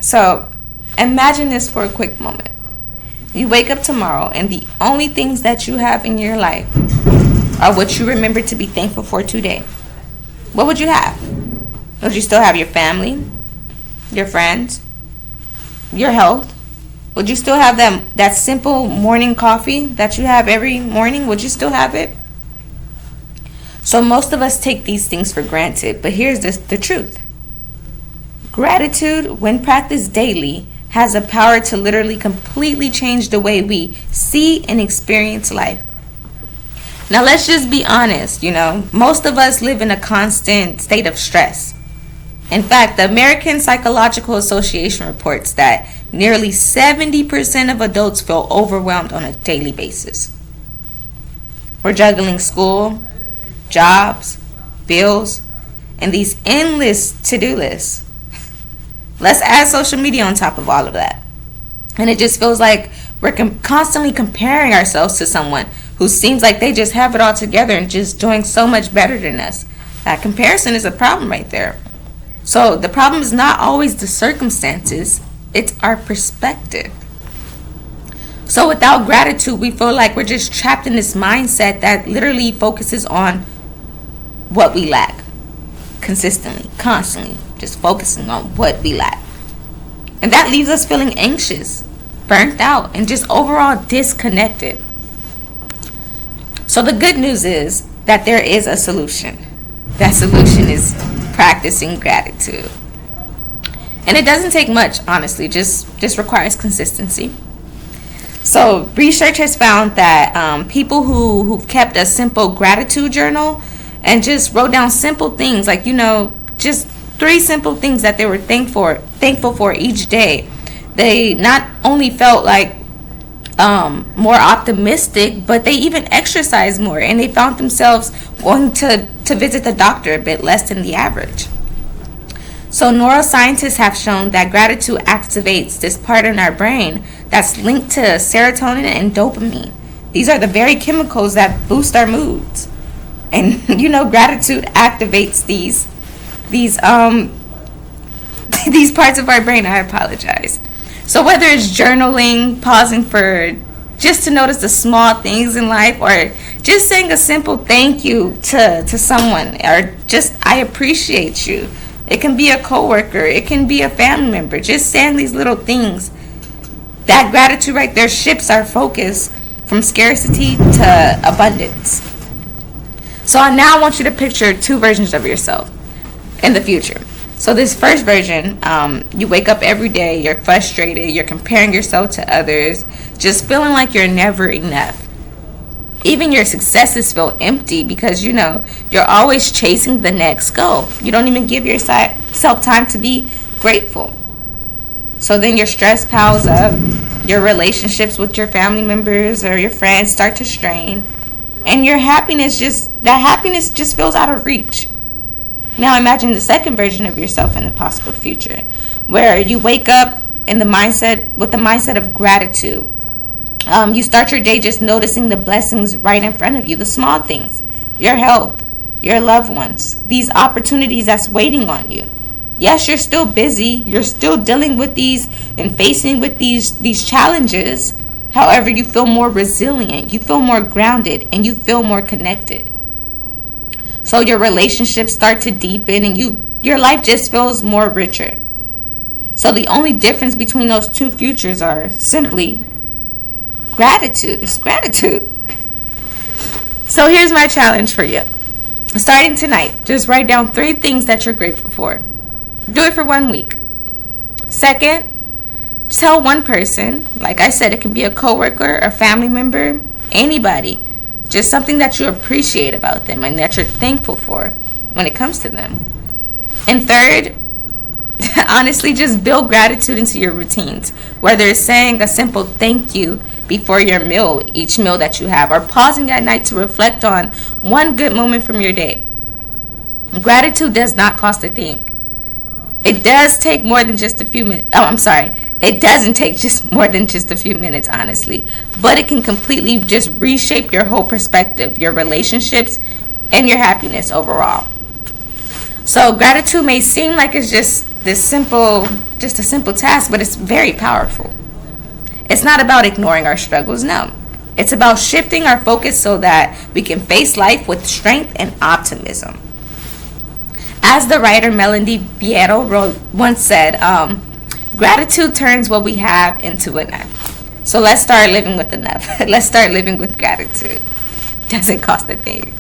So imagine this for a quick moment. You wake up tomorrow and the only things that you have in your life are what you remember to be thankful for today. What would you have? Would you still have your family, your friends, your health? Would you still have that simple morning coffee that you have every morning? Would you still have it? So most of us take these things for granted, but here's the truth. Gratitude, when practiced daily, has the power to literally completely change the way we see and experience life. Now let's just be honest, most of us live in a constant state of stress. In fact, the American Psychological Association reports that nearly 70% of adults feel overwhelmed on a daily basis. We're juggling school, jobs, bills, and these endless to-do lists. Let's add social media on top of all of that. And it just feels like we're constantly comparing ourselves to someone who seems like they just have it all together and just doing so much better than us. That comparison is a problem right there. So the problem is not always the circumstances, it's our perspective. So without gratitude, we feel like we're just trapped in this mindset that literally focuses on what we lack. Consistently, constantly, just focusing on what we lack. And that leaves us feeling anxious, burnt out, and just overall disconnected. So the good news is that there is a solution. That solution is practicing gratitude. And it doesn't take much, honestly, just requires consistency. So research has found that people who've kept a simple gratitude journal and just wrote down simple things like, just 3 simple things that they were thankful for each day. They not only felt like more optimistic, but they even exercised more, and they found themselves going to visit the doctor a bit less than the average. So neuroscientists have shown that gratitude activates this part in our brain that's linked to serotonin and dopamine. These are the very chemicals that boost our moods. And gratitude activates these parts of our brain. I apologize. So whether it's journaling, pausing for just to notice the small things in life, or just saying a simple thank you to someone, or just I appreciate you. It can be a coworker, it can be a family member. Just saying these little things. That gratitude right there shifts our focus from scarcity to abundance. So now I want you to picture 2 versions of yourself in the future. So this first version, you wake up every day, you're frustrated, you're comparing yourself to others, just feeling like you're never enough. Even your successes feel empty because, you're always chasing the next goal. You don't even give yourself time to be grateful. So then your stress piles up, your relationships with your family members or your friends start to strain, and your happiness just feels out of reach. Now imagine the second version of yourself in the possible future, where you wake up with the mindset of gratitude. You start your day just noticing the blessings right in front of you, the small things, your health, your loved ones, these opportunities that's waiting on you. Yes, you're still busy, you're still dealing with these and facing with these challenges. However, you feel more resilient, you feel more grounded, and you feel more connected. So your relationships start to deepen and your life just feels more richer. So the only difference between those 2 futures are simply gratitude. It's gratitude. So here's my challenge for you. Starting tonight, just write down 3 things that you're grateful for. Do it for 1 week. Second, tell one person, like I said, it can be a coworker, a family member, anybody. Just something that you appreciate about them and that you're thankful for when it comes to them. And third, honestly, just build gratitude into your routines. Whether it's saying a simple thank you before your meal, each meal that you have, or pausing at night to reflect on one good moment from your day. Gratitude does not cost a thing. It does take more than just a few minutes. It doesn't take just more than just a few minutes, honestly. But it can completely just reshape your whole perspective, your relationships, and your happiness overall. So gratitude may seem like it's just just a simple task, but it's very powerful. It's not about ignoring our struggles, no. It's about shifting our focus so that we can face life with strength and optimism. As the writer Melanie Piero once said, gratitude turns what we have into enough. So let's start living with enough. Let's start living with gratitude. Doesn't cost a thing.